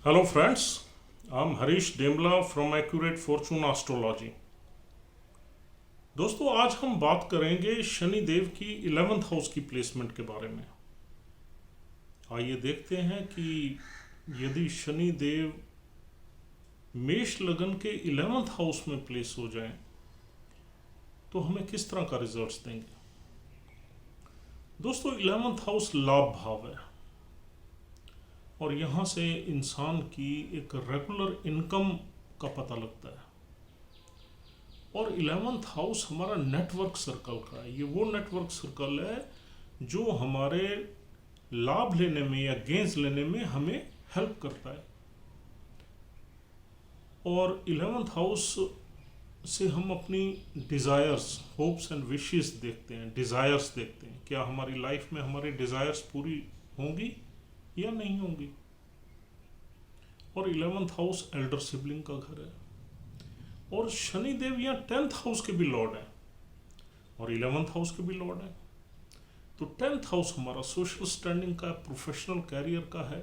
Hello friends, I'm Harish Demla from Accurate Fortune Astrology। दोस्तों आज हम बात करेंगे शनि देव की 11th हाउस की प्लेसमेंट के बारे में। आइए देखते हैं कि यदि शनि देव मेष लगन के 11th हाउस में प्लेस हो जाएं तो हमें किस तरह का रिजल्ट्स देंगे। दोस्तों 11th हाउस लाभ भाव है और यहाँ से इंसान की एक रेगुलर इनकम का पता लगता है। और 11th हाउस हमारा नेटवर्क सर्कल का है। ये वो नेटवर्क सर्कल है जो हमारे लाभ लेने में या गेंस लेने में हमें हेल्प करता है। और 11th हाउस से हम अपनी डिज़ायर्स, होप्स एंड विशेस देखते हैं, डिज़ायर्स देखते हैं, क्या हमारी लाइफ में हमारी डिज़ायर्स पूरी होंगी या नहीं होंगी। और 11th हाउस एल्डर सिबलिंग का घर है और शनि देव यहाँ 10th हाउस के भी लॉर्ड हैं और 11th हाउस के भी लॉर्ड हैं। तो 10th हाउस हमारा सोशल स्टैंडिंग का है, प्रोफेशनल कैरियर का है,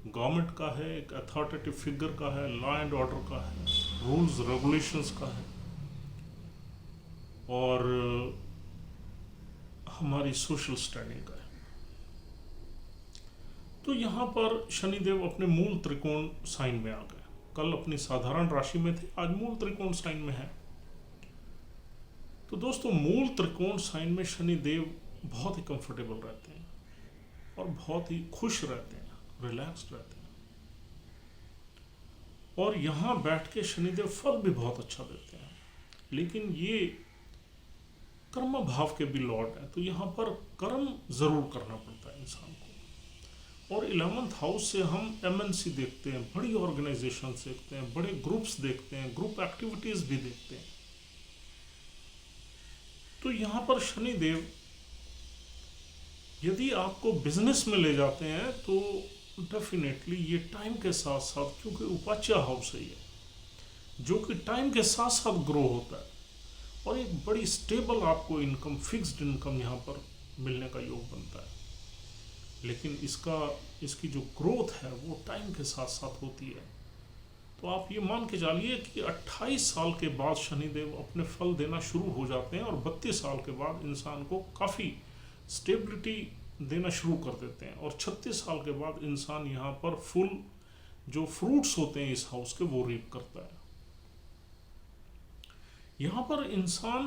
गवर्नमेंट का है, एक अथॉरिटेटिव फिगर का है, लॉ एंड ऑर्डर का है, रूल्स रेगुलेशंस का है और हमारी सोशल स्टैंडिंग का है। तो यहाँ पर शनिदेव अपने मूल त्रिकोण साइन में आ गए। कल अपनी साधारण राशि में थे, आज मूल त्रिकोण साइन में है। तो दोस्तों मूल त्रिकोण साइन में शनिदेव बहुत ही कंफर्टेबल रहते हैं और बहुत ही खुश रहते हैं, रिलैक्स्ड रहते हैं। और यहाँ बैठ के शनिदेव फल भी बहुत अच्छा देते हैं। लेकिन ये कर्म भाव के भी लॉर्ड है, तो यहाँ पर कर्म जरूर करना पड़ता है इंसान को। और 11th हाउस से हम MNC देखते हैं, बड़ी ऑर्गेनाइजेशन देखते हैं, बड़े ग्रुप्स देखते हैं, ग्रुप एक्टिविटीज भी देखते हैं। तो यहाँ पर शनि देव यदि आपको बिजनेस में ले जाते हैं तो डेफिनेटली ये टाइम के साथ साथ, क्योंकि उपाच्या हाउस है ये, जो कि टाइम के साथ साथ ग्रो होता है और एक बड़ी स्टेबल आपको इनकम, फिक्स्ड इनकम यहाँ पर मिलने का योग बनता है। लेकिन इसकी जो ग्रोथ है वो टाइम के साथ साथ होती है। तो आप ये मान के चलिए कि 28 साल के बाद शनिदेव अपने फल देना शुरू हो जाते हैं और 32 साल के बाद इंसान को काफ़ी स्टेबिलिटी देना शुरू कर देते हैं और 36 साल के बाद इंसान यहाँ पर फुल जो फ्रूट्स होते हैं इस हाउस के वो रीप करता है। यहाँ पर इंसान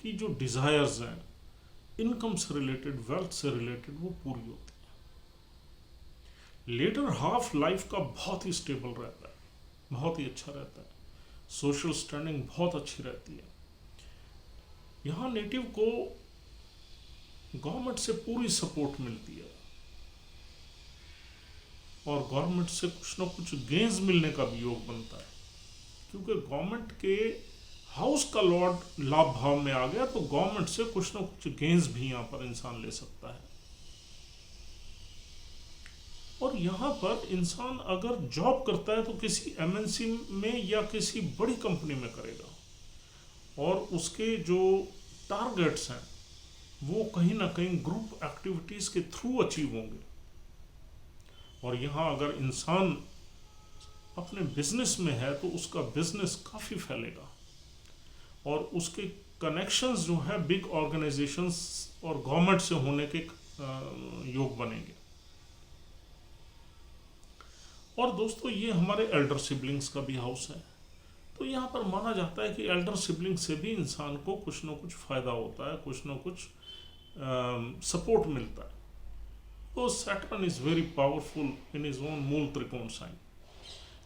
की जो डिज़ायर्स हैं, इनकम से रिलेटेड, वेल्थ से रिलेटेड, वो पूरी होती है। लेटर हाफ लाइफ का बहुत ही स्टेबल रहता है, बहुत ही अच्छा रहता है, सोशल स्टैंडिंग बहुत अच्छी रहती है। यहाँ नेटिव को गवर्नमेंट से पूरी सपोर्ट मिलती है और गवर्नमेंट से कुछ ना कुछ गेंस मिलने का भी योग बनता है, क्योंकि गवर्नमेंट के हाउस का लॉर्ड लाभ भाव में आ गया तो गवर्नमेंट से कुछ ना कुछ गेंस भी यहाँ पर इंसान ले सकता है। और यहाँ पर इंसान अगर जॉब करता है तो किसी MNC में या किसी बड़ी कंपनी में करेगा और उसके जो टारगेट्स हैं वो कहीं ना कहीं ग्रुप एक्टिविटीज के थ्रू अचीव होंगे। और यहाँ अगर इंसान अपने बिजनेस में है तो उसका बिजनेस काफ़ी फैलेगा और उसके कनेक्शंस जो है बिग ऑर्गेनाइजेशंस और गवर्नमेंट से होने के योग बनेंगे। और दोस्तों ये हमारे एल्डर सिबलिंग्स का भी हाउस है, तो यहाँ पर माना जाता है कि एल्डर सिबलिंग से भी इंसान को कुछ ना कुछ फ़ायदा होता है, कुछ ना कुछ सपोर्ट मिलता है। तो Saturn is very powerful in is own मूल त्रिकोण साइन।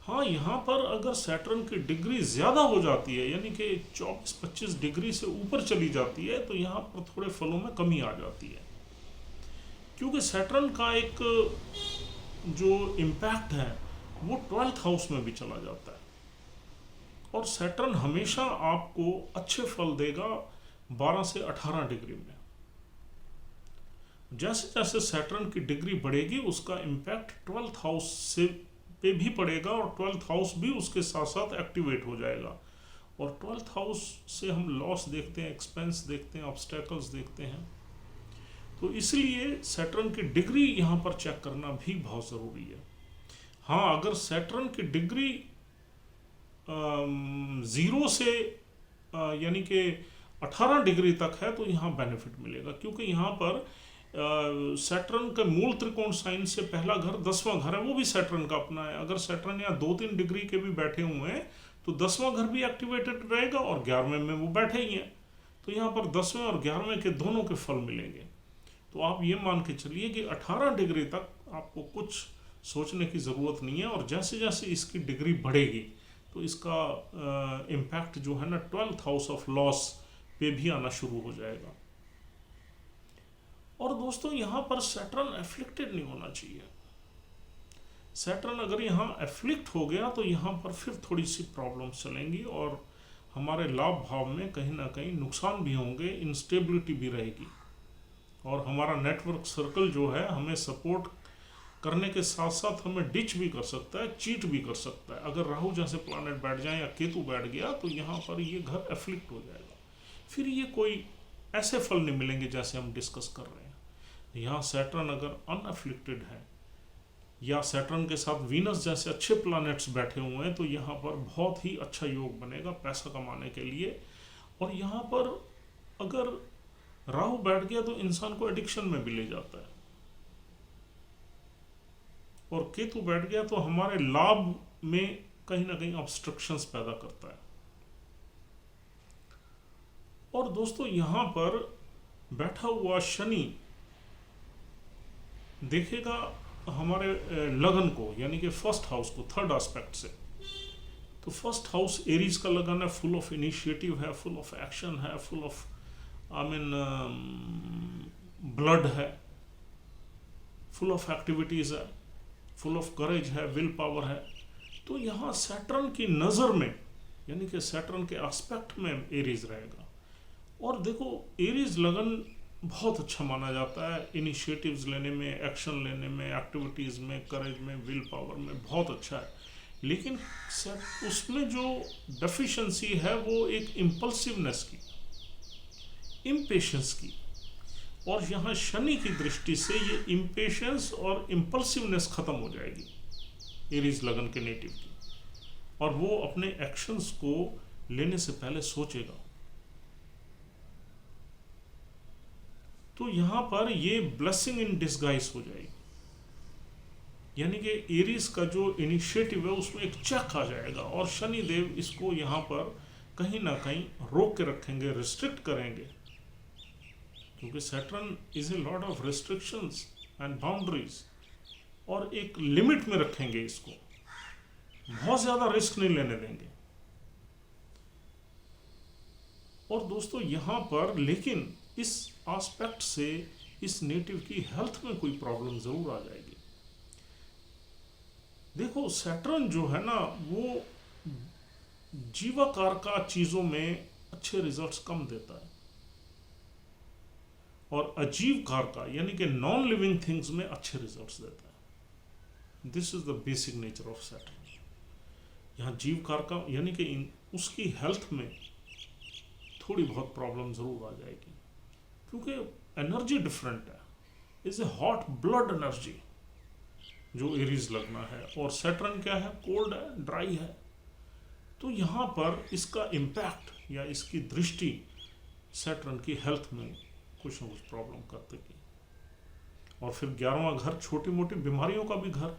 हाँ, यहाँ पर अगर सैटर्न की डिग्री ज़्यादा हो जाती है, यानी कि 24-25 डिग्री से ऊपर चली जाती है, तो यहाँ पर थोड़े फलों में कमी आ जाती है, क्योंकि सैटर्न का एक जो इम्पैक्ट है वो 12th हाउस में भी चला जाता है। और सैटर्न हमेशा आपको अच्छे फल देगा 12 से 18 डिग्री में। जैसे जैसे सैटर्न की डिग्री बढ़ेगी उसका इम्पैक्ट 12th हाउस से पे भी पड़ेगा और 12th हाउस भी उसके साथ साथ एक्टिवेट हो जाएगा। और 12th हाउस से हम लॉस देखते हैं, एक्सपेंस देखते हैं, ऑब्स्टेकल्स देखते हैं। तो इसलिए सैटर्न की डिग्री यहाँ पर चेक करना भी बहुत ज़रूरी है। हाँ, अगर सैटर्न की डिग्री 0 से यानी कि 18 डिग्री तक है तो यहाँ बेनिफिट मिलेगा, क्योंकि यहाँ पर सैटर्न का मूल त्रिकोण साइन से पहला घर 10वां घर है, वो भी सैटर्न का अपना है। अगर सैटर्न यहाँ 2-3 डिग्री के भी बैठे हुए हैं तो 10वां घर भी एक्टिवेटेड रहेगा और 11वें में वो बैठे ही हैं, तो यहाँ पर 10वें और 11वें के दोनों के फल मिलेंगे। तो आप ये मान के चलिए कि 18 डिग्री तक आपको कुछ सोचने की ज़रूरत नहीं है, और जैसे जैसे इसकी डिग्री बढ़ेगी तो इसका इम्पैक्ट जो है ना 12th हाउस ऑफ लॉस पे भी आना शुरू हो जाएगा। और दोस्तों यहाँ पर सैटर्न एफ्लिक्टेड नहीं होना चाहिए। सैटर्न अगर यहाँ एफ्लिक्ट हो गया तो यहाँ पर फिर थोड़ी सी प्रॉब्लम्स चलेंगी और हमारे लाभ भाव में कहीं ना कहीं नुकसान भी होंगे, इंस्टेबिलिटी भी रहेगी, और हमारा नेटवर्क सर्कल जो है हमें सपोर्ट करने के साथ साथ हमें डिच भी कर सकता है, चीट भी कर सकता है। अगर राहु जैसे प्लैनेट बैठ जाए या केतु बैठ गया तो यहाँ पर ये घर एफ्लिक्ट हो जाएगा, फिर ये कोई ऐसे फल नहीं मिलेंगे जैसे हम डिस्कस कर रहे हैं। यहाँ सैटर्न अगर अनएफ्लिक्टेड है या सैटर्न के साथ वीनस जैसे अच्छे प्लैनेट्स बैठे हुए हैं तो यहाँ पर बहुत ही अच्छा योग बनेगा पैसा कमाने के लिए। और यहाँ पर अगर राहु बैठ गया तो इंसान को एडिक्शन में भी ले जाता है, और केतु बैठ गया तो हमारे लाभ में कहीं ना कहीं ऑब्स्ट्रक्शंस पैदा करता है। और दोस्तों यहाँ पर बैठा हुआ शनि देखेगा हमारे लगन को, यानी कि फर्स्ट हाउस को, थर्ड एस्पेक्ट से। तो फर्स्ट हाउस एरीज का लगन है, फुल ऑफ इनिशिएटिव है, फुल ऑफ एक्शन है, फुल ऑफ ब्लड है, फुल ऑफ एक्टिविटीज है, फुल ऑफ करेज है, विल पावर है। तो यहाँ सैटर्न की नज़र में यानी कि सैटर्न के एस्पेक्ट में एरीज रहेगा। और देखो एरीज लगन बहुत अच्छा माना जाता है, इनिशिएटिव्स लेने में, एक्शन लेने में, एक्टिविटीज़ में, करेज में, विल पावर में बहुत अच्छा है। लेकिन उसमें जो डेफिशिएंसी है वो एक इम्पल्सिवनेस की, इम्पेशंस की, और यहाँ शनि की दृष्टि से ये इम्पेशंस और इम्पल्सिवनेस खत्म हो जाएगी एरीज लगन के नेटिव की, और वो अपने एक्शंस को लेने से पहले सोचेगा। तो यहाँ पर ये ब्लेसिंग इन डिस्गाइज हो जाएगी, यानी कि एरीज का जो इनिशिएटिव है उसमें एक चेक आ जाएगा, और शनि देव इसको यहाँ पर कहीं ना कहीं रोक के रखेंगे, रिस्ट्रिक्ट करेंगे, क्योंकि Saturn is a lot of restrictions and boundaries, और एक लिमिट में रखेंगे इसको, बहुत ज़्यादा रिस्क नहीं लेने देंगे। और दोस्तों यहाँ पर लेकिन इस एस्पेक्ट से इस नेटिव की हेल्थ में कोई प्रॉब्लम ज़रूर आ जाएगी। देखो सैटर्न जो है ना वो जीवाकार का चीज़ों में अच्छे रिजल्ट्स कम देता है, और अजीव कार का यानी कि नॉन लिविंग थिंग्स में अच्छे रिजल्ट्स देता है। This is the basic nature of Saturn. यहाँ जीव कार का यानी कि उसकी हेल्थ में थोड़ी बहुत प्रॉब्लम ज़रूर आ जाएगी, क्योंकि एनर्जी डिफरेंट है, is a hot blood energy जो एरीज लगना है, और सैटर्न क्या है, कोल्ड है, ड्राई है। तो यहाँ पर इसका इम्पैक्ट या इसकी दृष्टि सैटर्न की हेल्थ में कुछ न कुछ प्रॉब्लम कर देगी। और फिर 11वां घर छोटी मोटी बीमारियों का भी घर।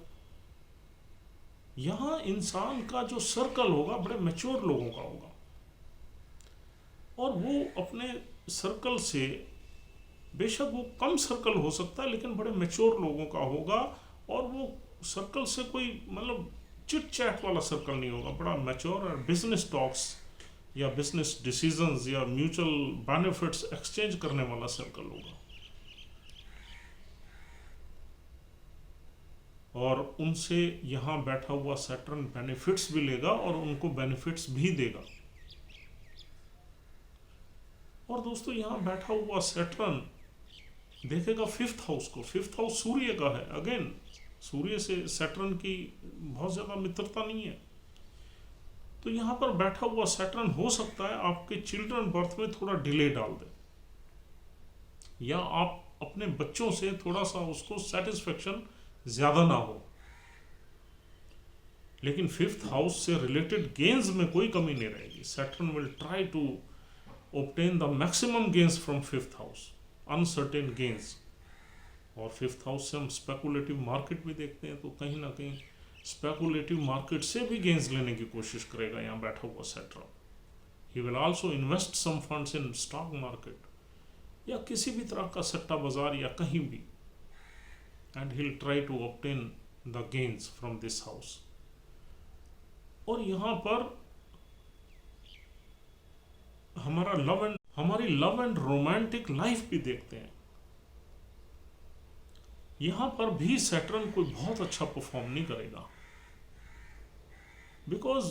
यहाँ इंसान का जो सर्कल होगा बड़े मैच्योर लोगों का होगा, और वो अपने सर्कल से, बेशक वो कम सर्कल हो सकता है लेकिन बड़े मैच्योर लोगों का होगा, और वो सर्कल से कोई मतलब चिट चैट वाला सर्कल नहीं होगा, बड़ा मैच्योर, और बिजनेस टॉक्स या बिजनेस डिसीजंस या म्यूचुअल बेनिफिट्स एक्सचेंज करने वाला सर्कल होगा, और उनसे यहाँ बैठा हुआ सैटर्न बेनिफिट्स भी लेगा और उनको बेनिफिट्स भी देगा। और दोस्तों यहाँ बैठा हुआ सैटर्न देखेगा फिफ्थ हाउस को। फिफ्थ हाउस सूर्य का है, अगेन सूर्य से सैटर्न की बहुत ज़्यादा मित्रता नहीं है। तो यहाँ पर बैठा हुआ सैटर्न हो सकता है आपके चिल्ड्रन बर्थ में थोड़ा डिले डाल दे, या आप अपने बच्चों से थोड़ा सा उसको सेटिस्फेक्शन ज़्यादा ना हो, लेकिन फिफ्थ हाउस से रिलेटेड गेन्स में कोई कमी नहीं रहेगी। Saturn will try to obtain the maximum gains from fifth house, uncertain gains. और फिफ्थ हाउस से हम स्पेकुलेटिव मार्केट भी देखते हैं, तो कहीं ना कहीं स्पेकुलेटिव मार्केट से भी गेन्स लेने की कोशिश करेगा यहाँ बैठा हुआ Saturn. He will also invest some funds in stock market या किसी भी तरह का सट्टा बाजार या कहीं भी, and he will try to obtain the gains from this house. और यहाँ पर हमारी लव एंड रोमांटिक लाइफ भी देखते हैं। यहाँ पर भी सैटर्न कोई बहुत अच्छा परफॉर्म नहीं करेगा, because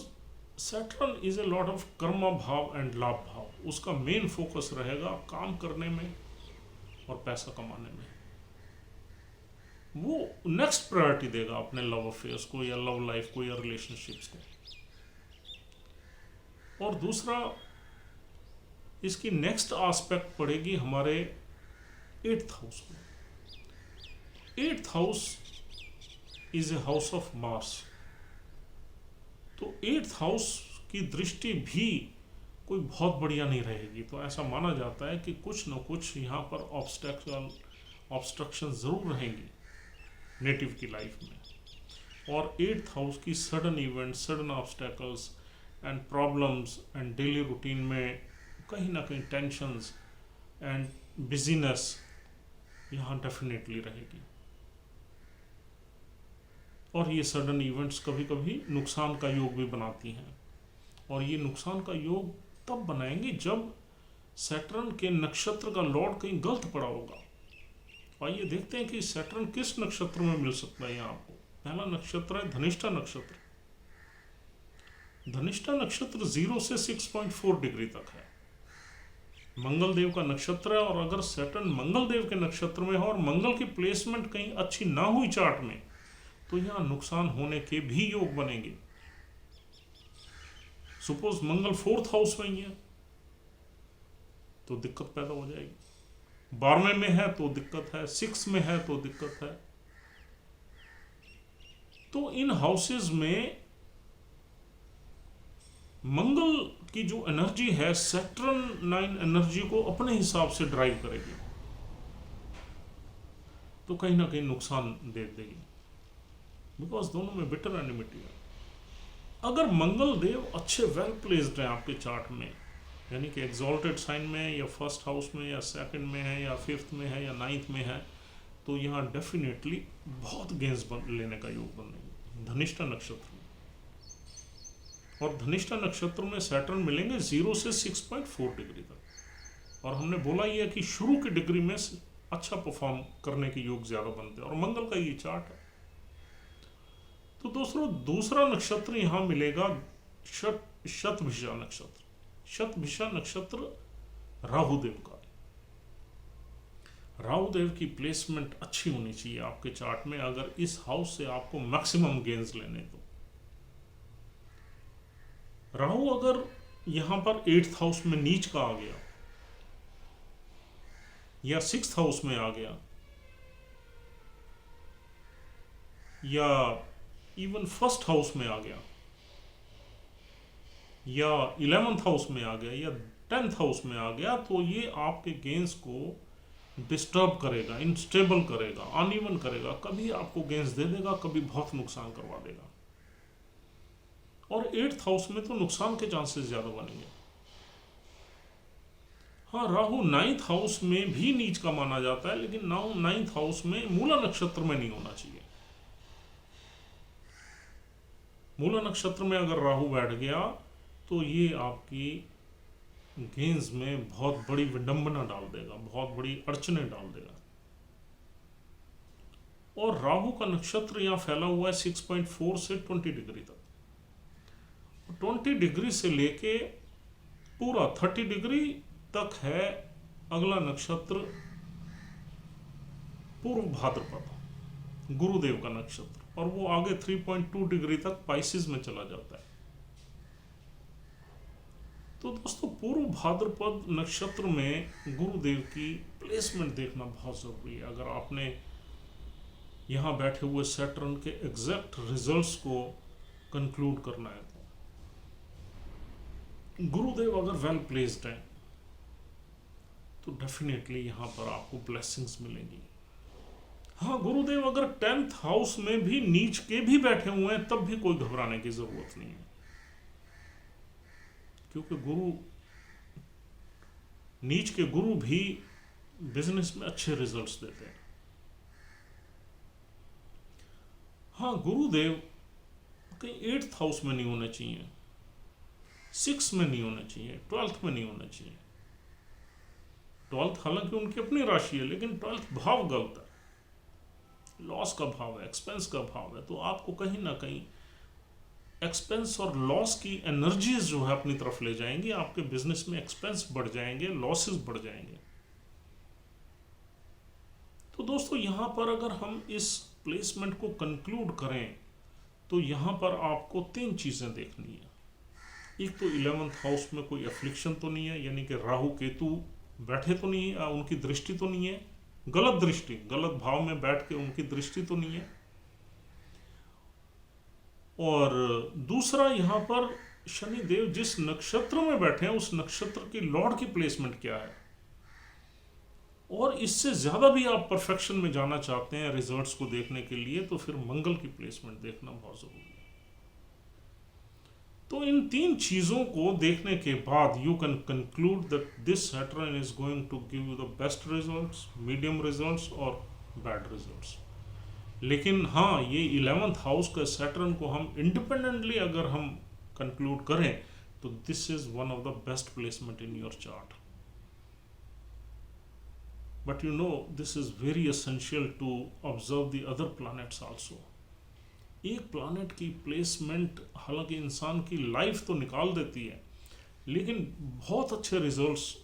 Saturn is a lot of कर्म भाव एंड लाभ भाव। उसका मेन फोकस रहेगा काम करने में और पैसा कमाने में। वो नेक्स्ट प्रायोरिटी देगा अपने लव अफेयर्स को या लव लाइफ को या रिलेशनशिप्स को। और दूसरा, इसकी नेक्स्ट एस्पेक्ट पड़ेगी हमारे 8th हाउस में। 8th house is a house of Mars, तो 8th हाउस की दृष्टि भी कोई बहुत बढ़िया नहीं रहेगी। तो ऐसा माना जाता है कि कुछ न कुछ यहाँ पर ऑब्स्ट्रक्शन जरूर रहेंगी नेटिव की लाइफ में। और 8th हाउस की sudden event, sudden obstacles and problems and daily routine में कहीं ना कहीं टेंशंस एंड बिजीनेस यहाँ डेफिनेटली रहेगी। और ये सडन इवेंट्स कभी कभी नुकसान का योग भी बनाती हैं, और ये नुकसान का योग तब बनाएंगे जब सैटर्न के नक्षत्र का लॉर्ड कहीं गलत पड़ा होगा। आइए देखते हैं कि सैटर्न किस नक्षत्र में मिल सकता है यहाँ आपको। पहला नक्षत्र है धनिष्ठा नक्षत्र। धनिष्ठा नक्षत्र 0 से 6.4 डिग्री तक है, मंगल देव का नक्षत्र है। और अगर सैटर्न मंगल देव के नक्षत्र में हो और मंगल की प्लेसमेंट कहीं अच्छी ना हुई चार्ट में, तो यहाँ नुकसान होने के भी योग बनेंगे। सपोज मंगल 4th हाउस में ही है तो दिक्कत पैदा हो जाएगी, 12वें में है तो दिक्कत है, 6 में है तो दिक्कत है। तो इन हाउसेस में मंगल की जो एनर्जी है सैटर्न 9 एनर्जी को अपने हिसाब से ड्राइव करेगी, तो कहीं ना कहीं नुकसान दे देगी, बिकॉज दोनों में बिटर एनिमिटी है। अगर मंगल देव अच्छे वेल प्लेस्ड हैं आपके चार्ट में, यानी कि एग्जॉल्टेड साइन में या फर्स्ट हाउस में या सेकंड में है या 5th में है या 9th में है, तो यहाँ डेफिनेटली बहुत गेंस लेने का योग बनेगा धनिष्ठा नक्षत्र में। और धनिष्ठा नक्षत्र में सैटर्न मिलेंगे 0 से 6.4 डिग्री तक। और हमने बोला ये कि शुरू की डिग्री में अच्छा परफॉर्म करने के योग ज्यादा बनते हैं, और मंगल का ये चार्ट है। तो दोस्तों दूसरा नक्षत्र यहाँ मिलेगा शतभिषा नक्षत्र। शतभिषा नक्षत्र राहुदेव का। राहुदेव की प्लेसमेंट अच्छी होनी चाहिए आपके चार्ट में, अगर इस हाउस से आपको मैक्सिमम गेन्स लेने तो। राहु अगर यहां पर 8th हाउस में नीच का आ गया या 6th हाउस में आ गया या इवन 1st हाउस में आ गया या 11th हाउस में आ गया या 10th हाउस में आ गया, तो ये आपके गेंस को डिस्टर्ब करेगा, इनस्टेबल करेगा, अनइवन करेगा। कभी आपको गेंस दे देगा, कभी बहुत नुकसान करवा देगा। और 8th हाउस में तो नुकसान के चांसेस ज्यादा बनेंगे। हाँ, राहु 9th हाउस में भी नीच का माना जाता है, लेकिन 9th हाउस में मूला नक्षत्र में नहीं होना चाहिए। मूला नक्षत्र में अगर राहु बैठ गया तो ये आपकी गेंस में बहुत बड़ी विडंबना डाल देगा, बहुत बड़ी अड़चने डाल देगा। और राहु का नक्षत्र यहां फैला हुआ है 6.4 से 20 डिग्री तक। 20 डिग्री से लेके पूरा 30 डिग्री तक है अगला नक्षत्र पूर्व भाद्रपद, गुरुदेव का नक्षत्र, और वो आगे 3.2 डिग्री तक पाइसिस में चला जाता है। तो दोस्तों पूर्व भाद्रपद नक्षत्र में गुरुदेव की प्लेसमेंट देखना बहुत जरूरी है। अगर आपने यहाँ बैठे हुए सैटर्न के एग्जैक्ट रिजल्ट्स को कंक्लूड करना है तो गुरुदेव अगर वेल प्लेस्ड है तो डेफिनेटली यहाँ पर आपको ब्लेसिंग्स मिलेंगी। हाँ, गुरुदेव अगर 10th हाउस में भी नीच के भी बैठे हुए हैं तब भी कोई घबराने की जरूरत नहीं है, क्योंकि गुरु, नीच के गुरु भी बिजनेस में अच्छे रिजल्ट्स देते हैं। हाँ, गुरुदेव कहीं 8th हाउस में नहीं होने चाहिए, 6 में नहीं होना चाहिए, 12th में नहीं होना चाहिए। 12th हालांकि उनकी अपनी राशि है, लेकिन 12th भाव गलत है, लॉस का भाव है, एक्सपेंस का भाव है। तो आपको कहीं ना कहीं एक्सपेंस और लॉस की एनर्जीज जो है अपनी तरफ ले जाएंगी, आपके बिजनेस में एक्सपेंस बढ़ जाएंगे, लॉसेस बढ़ जाएंगे। तो दोस्तों यहाँ पर अगर हम इस प्लेसमेंट को कंक्लूड करें तो यहाँ पर आपको 3 चीजें देखनी है। एक तो 11th हाउस में कोई एफ्लिक्शन तो नहीं है, यानी कि राहु केतु बैठे तो नहीं है, उनकी दृष्टि तो नहीं है, गलत दृष्टि, गलत भाव में बैठ के उनकी दृष्टि तो नहीं है। और दूसरा, यहाँ पर शनि देव जिस नक्षत्र में बैठे हैं उस नक्षत्र की लॉर्ड की प्लेसमेंट क्या है। और इससे ज्यादा भी आप परफेक्शन में जाना चाहते हैं रिजल्ट्स को देखने के लिए, तो फिर मंगल की प्लेसमेंट देखना बहुत जरूरी है। तो इन 3 चीजों को देखने के बाद you can conclude that this Saturn is going to give you the best results, medium results और बैड रिजल्ट्स। लेकिन हाँ, ये 11th हाउस का सैटर्न को हम इंडिपेंडेंटली अगर हम कंक्लूड करें तो this is one of the best placement in your chart. But you know this is very essential to observe the other planets also. एक प्लैनेट की प्लेसमेंट हालांकि इंसान की लाइफ तो निकाल देती है, लेकिन बहुत अच्छे रिजल्ट्स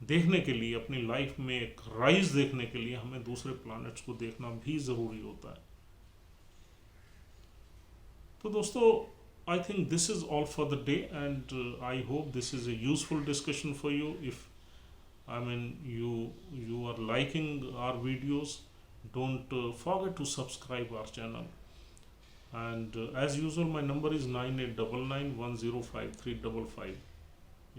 देखने के लिए, अपनी लाइफ में एक राइज देखने के लिए हमें दूसरे प्लैनेट्स को देखना भी जरूरी होता है। तो दोस्तों, I think this is all for the day and I hope this is a useful discussion for you. If you are liking our videos, don't forget to subscribe our channel. And as usual, my number is 9899105355.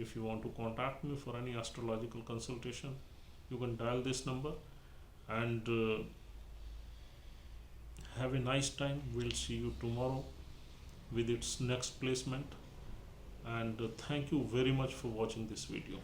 If you want to contact me for any astrological consultation, you can dial this number. And have a nice time. We'll see you tomorrow with its next placement. And thank you very much for watching this video.